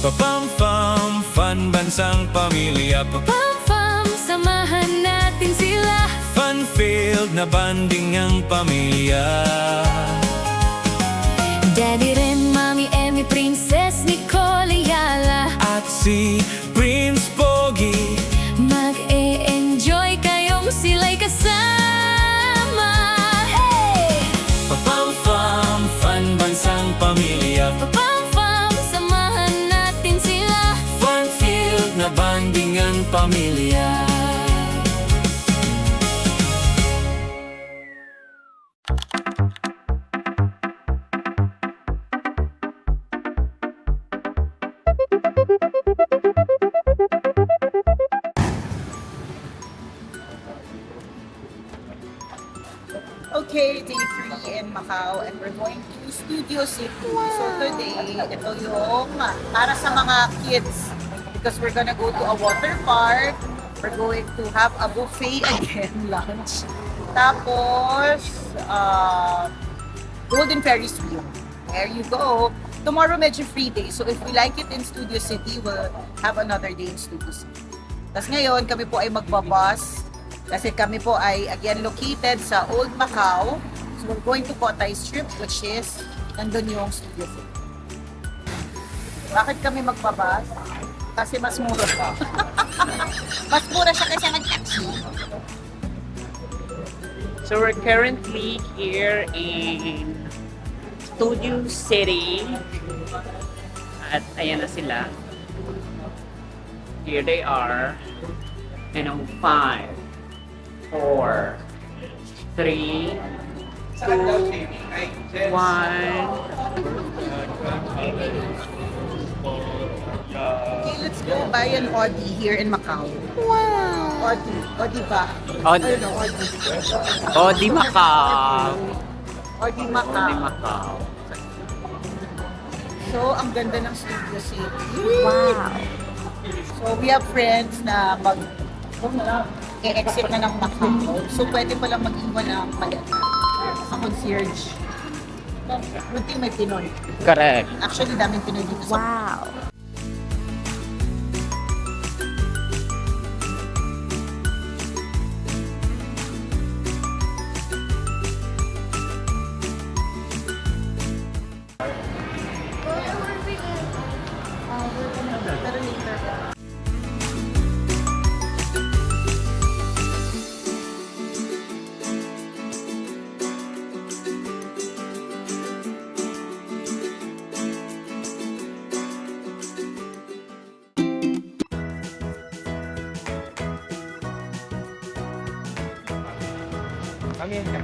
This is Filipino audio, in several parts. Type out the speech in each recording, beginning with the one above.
Papam-pam, fun bansang pamilya. Pam-pam, samahan natin sila. Fun-filled na banding ang pamilya. Daddy Ren, Mami Emmy, Princess Nicole Ayala. At si Prince Pogi. Mag-e-enjoy kayong sila'y kasama. Hey! Papam-pam, fun bansang pamilya. Pam-pam, samahan natin sila. Fun-filled na banding ang pamilya. Okay, day 3 in Macau and we're going to Studio City. So today, ito yung para sa mga kids because we're gonna go to a water park. We're going to have a buffet again, lunch. Tapos, Golden Ferris wheel. There you go. Tomorrow medyo free day. So if we like it in Studio City, we'll have another day in Studio City. Tapos ngayon, kami po ay magbabus. Kasi kami po ay again located sa Old Macau. So we're going to Cotai Strip, which is nandun yung Studio City. Bakit kami magbabas? Kasi mas mura siya. Mas mura siya kasi nag-taxi. So we're currently here in Studio City. At ayan na sila. Here they are. And on 5, 4, 3, 2, 1. Okay, let's go buy an Audi here in Macau. Wow! Audi ba? Audi. Ano, Audi. Oh, di Macau. Audi Macau. Di Macau. So, ang ganda ng Studio City. Wow! So, we have friends na exit na ng Macau. So, pwede palang mag-iwan ng maleta sa concierge. Good thing may Pinoy. Correct. Actually, daming Pinoy dito sa Wow! Pero later.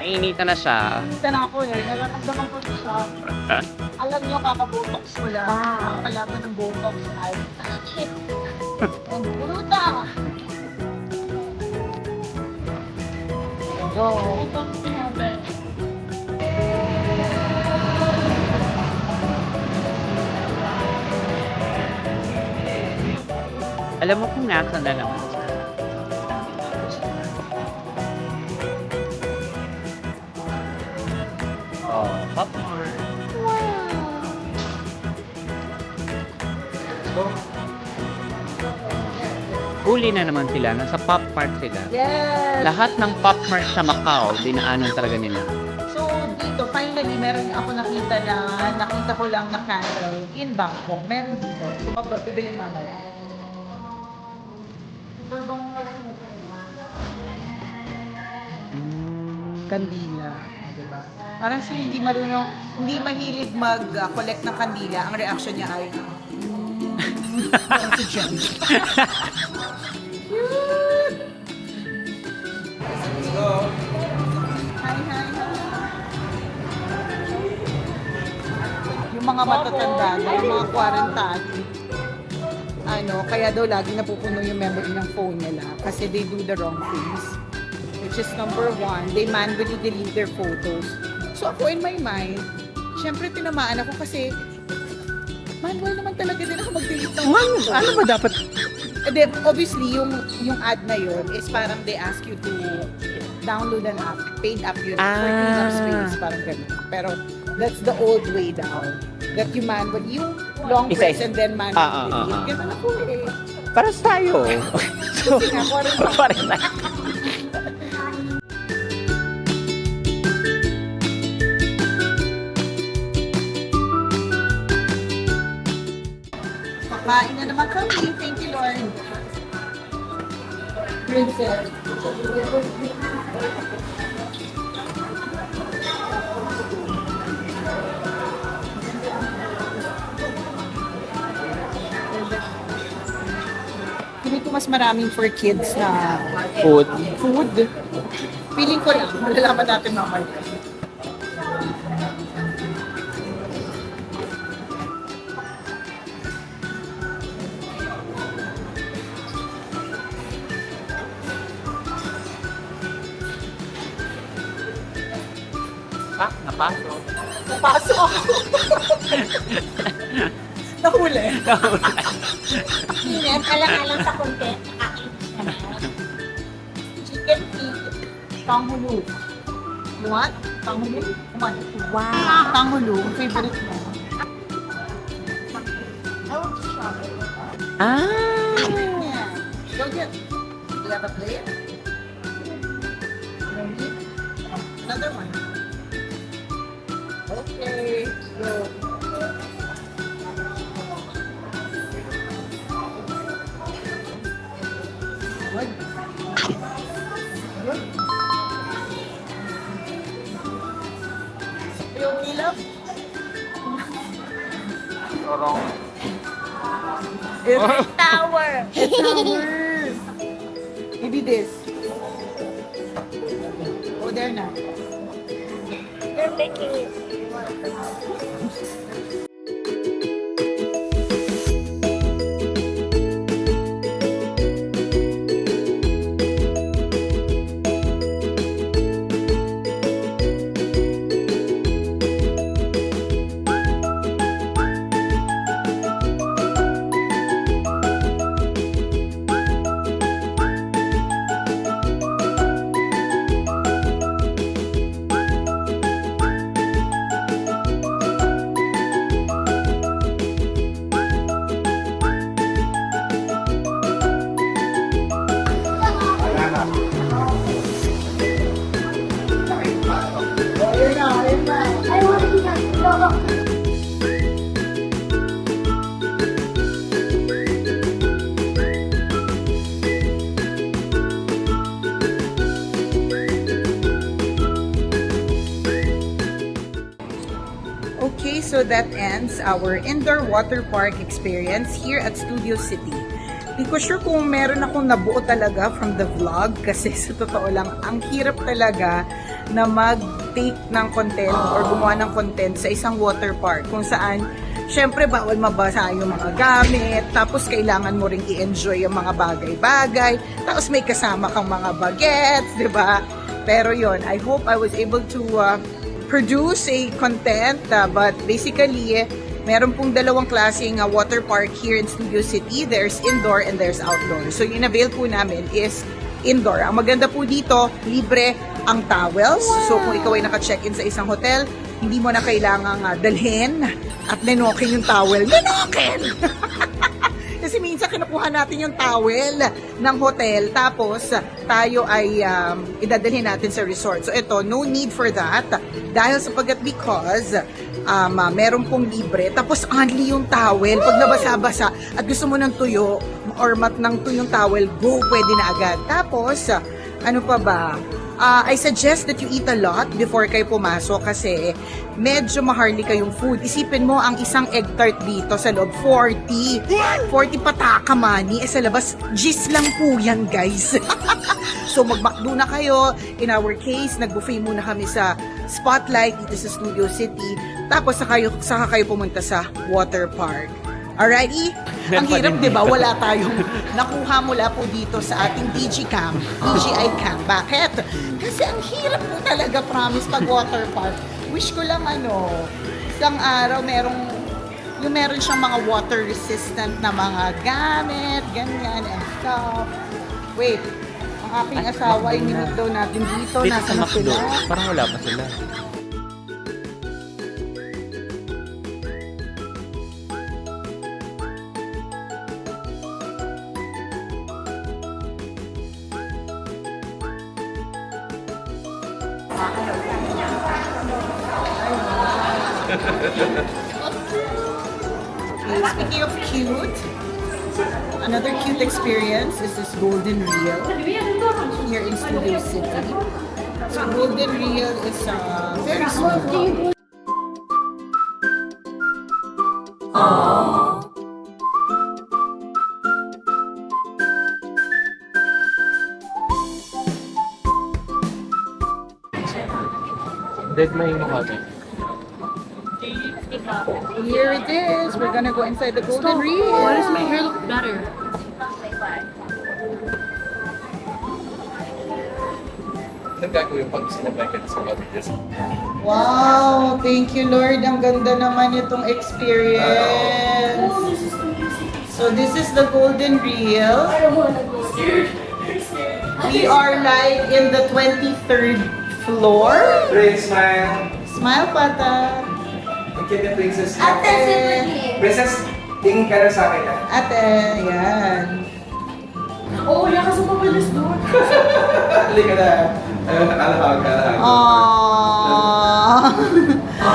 Mainitan na siya. Kita na ako eh. Nararamdaman ko siya. Alam niyo, kakabotox ko lang. Ang kalaban ng botox ay shit. Ang buruta. Go. Alam mo kung nasa na naman siya. Oh, popcorn. Huli na naman sila. Nasa Pop Mart sila. Yes! Lahat ng Pop Mart sa Macau, dinaanan talaga nila. So, dito, finally, meron ako nakita ko lang na candle in Bangkok. Meron dito. Bibili mamaya. kandila. Diba? Parang siya hindi marunong, hindi mahilig mag-collect ng kandila. Ang reaction niya ay, si Jen. Hi, hi, hi. Yung mga matatanda na, yung mga quarantine, kaya daw lagi napupuno yung memory ng phone nila kasi they do the wrong things. Which is number one, they manually delete their photos. So ako in my mind, syempre tinamaan ako kasi manual naman talaga din ako mag-delete ng photos. Ano ba dapat? And then, obviously, yung ad na yun is parang they ask you to download an app, paid app yun, for clean up space, parang ganun. Pero that's the old way down. That you manually, yung long press and then manually delete. Ganun ako eh. Para tayo. So, Kasi nga, quarantine. parang na. Kakain na naman kami. Thank you, Lord. Princess. Hindi ko mas maraming for kids na Food. food. Feeling ko lang. Malalaman natin mamaya. Napasok. Napasok ako. Nahuli. Yan, alang-alang sa konti, nakakainis naman. Chicken feet, Panghulu. You want? Panghulu? Come on. wow. Panghulu. Favorite mo. Yeah. Go get. Do you have a plate? You don't need? Another one. Okay. Go. Good. Good. You okay, love? It's Tower. ours. Maybe this. Oh, there na. You're making it. Okay, so that ends our indoor water park experience here at Studio City. Hindi ko sure kung meron akong nabuo talaga from the vlog kasi sa totoo lang, ang hirap talaga na mag-take ng content or gumawa ng content sa isang water park kung saan syempre bawal mabasa yung mga gamit, tapos kailangan mo ring i-enjoy yung mga bagay-bagay, tapos may kasama kang mga bagets, di ba? Pero yon, I hope I was able to produce a content, but basically, meron pong dalawang klaseng water park here in Studio City. There's indoor and there's outdoor. So, yung avail po namin is indoor. Ang maganda po dito, libre ang towels. So, kung ikaw ay naka-check-in sa isang hotel, hindi mo na kailangang dalhin at nenokin yung towel. Nenokin! Kasi minsan kinukuha natin yung towel ng hotel tapos tayo ay idadalhin natin sa resort. So ito, no need for that dahil sapagkat because meron pong libre tapos only yung towel. Pag nabasa-basa at gusto mo ng tuyo or mat ng tuyong towel, go, pwede na agad. Tapos, ano pa ba? I suggest that you eat a lot before kayo pumasok kasi medyo maharli kayong food. Isipin mo, ang isang egg tart dito sa loob, 40. 40 pataka money. Sa labas, gis lang po yan, guys. So, mag-McDo na kayo. In our case, nag-buffet muna kami sa Spotlight dito sa Studio City. Tapos, saka kayo pumunta sa water park. Alrighty? Ang hirap, di ba? Wala tayong nakuha mula po dito sa ating DigiCam, DJI Cam. Bakit? Kasi ang hirap po talaga, promise, pag water park. Wish ko lang isang araw meron siyang mga water resistant na mga gamit, ganyan, and stuff. Wait, ang aking asawa ay minute daw natin dito. Dito Nasa sa na McDo, sila? parang wala pa sila. Okay, speaking of cute, another cute experience is this Golden Reel here in Studio City. So Golden Reel is very small. Deadline mo kami. Here it is. We're gonna go inside the Golden Reel. Why does my hair look better? Anong gagawin pag sinabay ka sa Matigas? Wow! Thank you, Lord. Ang ganda naman itong experience. So this is the Golden Reel. We are like in the 23rd floor. Prince, smile. Smile, Pata. Ang cute ng princess. Ate, Princess, tingin ka na sa akin ah. Ate, yan. Oo, lakas mo papalis doon. Halika na. Alahag. Aww.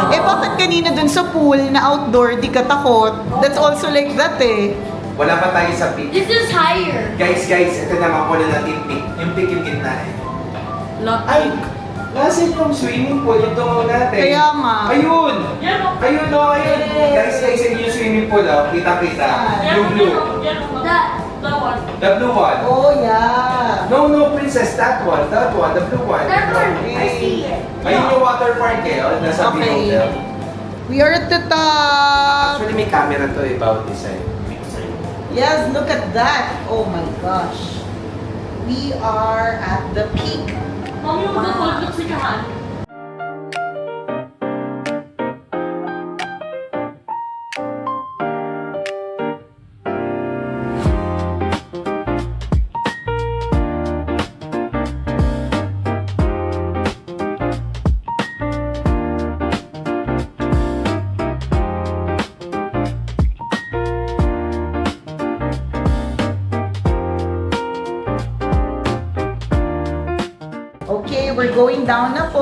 Eh, bakit kanina dun sa pool na outdoor, di ka takot? That's also like that eh. Wala pa tayo sa peak. This is higher. Guys, ito naman po na natin peak. Yung peak yung gitna eh. Ay! Nasa yung swimming pool, yung tungo natin. Kaya nga. Ayun! Yan o. Ayun o, ayun! Guys, yun yung swimming pool oh. Kita-kita. Yung blue. That one. The blue one. Oh, yeah. No, princess, that one. The blue one. That one. I see it. Ayun yung water park eh. Oh, nasa Okay. Big Hotel. We are at the top. Actually, may camera to eh, bawat design. Yes, look at that. Oh my gosh. We are at the peak. Mami, magkakulot si Kahan. Okay, we're going down na po.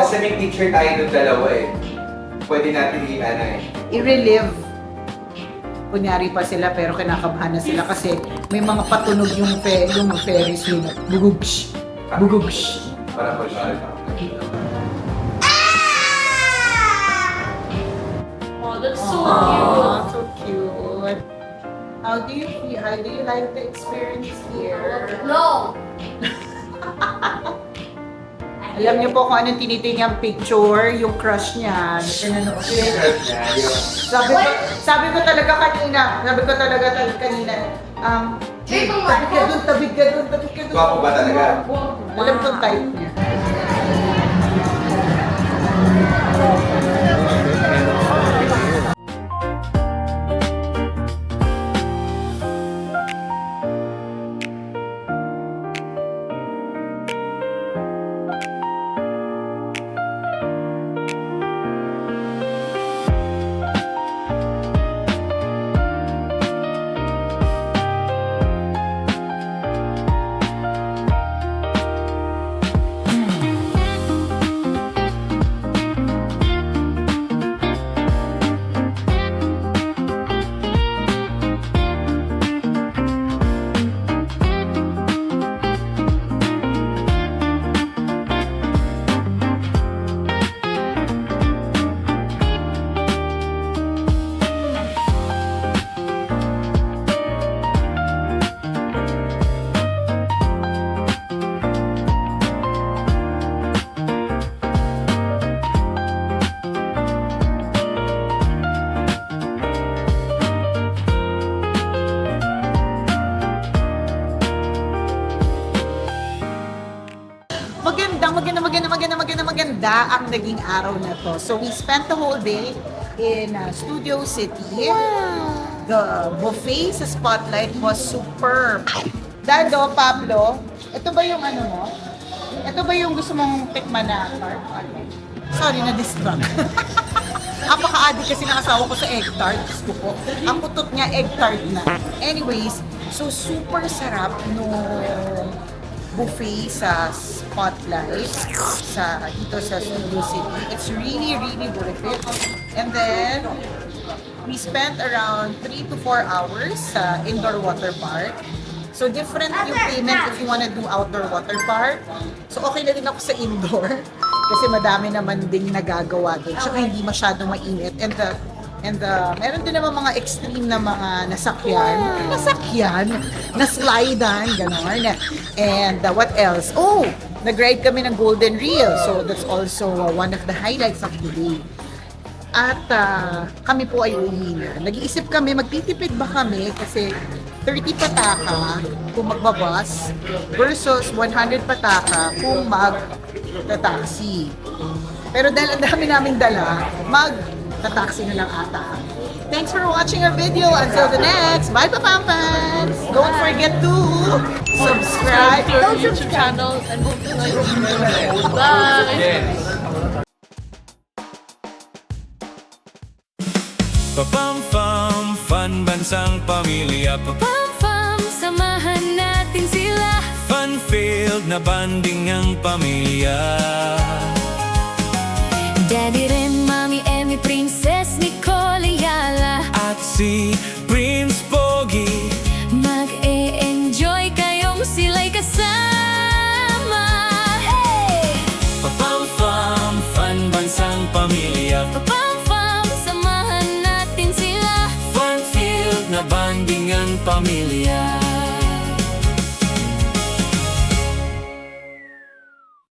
Kasi may picture tayo ng dalawa eh. Pwede natin I-relive. Kunyari pa sila pero kinakabahan na sila kasi may mga patunog yung Ferris wheel. Bugugsh. Bugugsh. Para po siya. Oh, that's so Aww, so cute. How do you feel? How do you like the experience here? cute. No. Alam niyo po kung anong tinitingnan picture, yung crush niya. Sabi ko talaga kanina, tabig ka dun. Gwapo ba talaga? Alam ko type niya. maganda ang naging araw na to. So we spent the whole day in Studio City. The buffet sa Spotlight was superb. Dado, Pablo, ito ba yung ano mo? Ito ba yung gusto mong tikman na tart? Sorry, na-distract. Apaka-addict kasi ng asawa ko sa egg tart. Gusto ko. Ang putot niya, egg tart na. Anyways, so super sarap nung buffet sa Spotlight dito sa Studio City. It's really, really worth it. And then, we spent around 3 to 4 hours sa indoor water park. So different yung payment if you wanna do outdoor water park. So okay na din ako sa indoor kasi madami naman ding nagagawa doon. Tsaka hindi masyadong mainit. And meron din naman mga extreme na mga nasakyan, na slidean, gano'n. And what else? Oh, nag-ride kami ng Golden Reel. So that's also one of the highlights of the day. At kami po ay uuwi na. Nag-iisip kami, magtitipid ba kami kasi 30 pataka kung magbabas versus 100 pataka kung mag-taxi. Pero dahil ang dami naming dala, mag-taxi na lang ata. Thanks for watching our video. Until the next, bye Papampans! Don't forget to subscribe to our YouTube channel and bye! Papam-pam, fun bansang pamilya. Pam-pam, samahan natin sila. Fun-filled na banding ang pamilya. Daddy Ren, Mami Emmy, Princess Nicole Ayala. At si Prince Pogi. Mag-e-enjoy kayong sila'y kasama. Hey! Papam-pam, fun bansang pamilya. Pam-pam, samahan natin sila. Fun-filled na banding ang pamilya.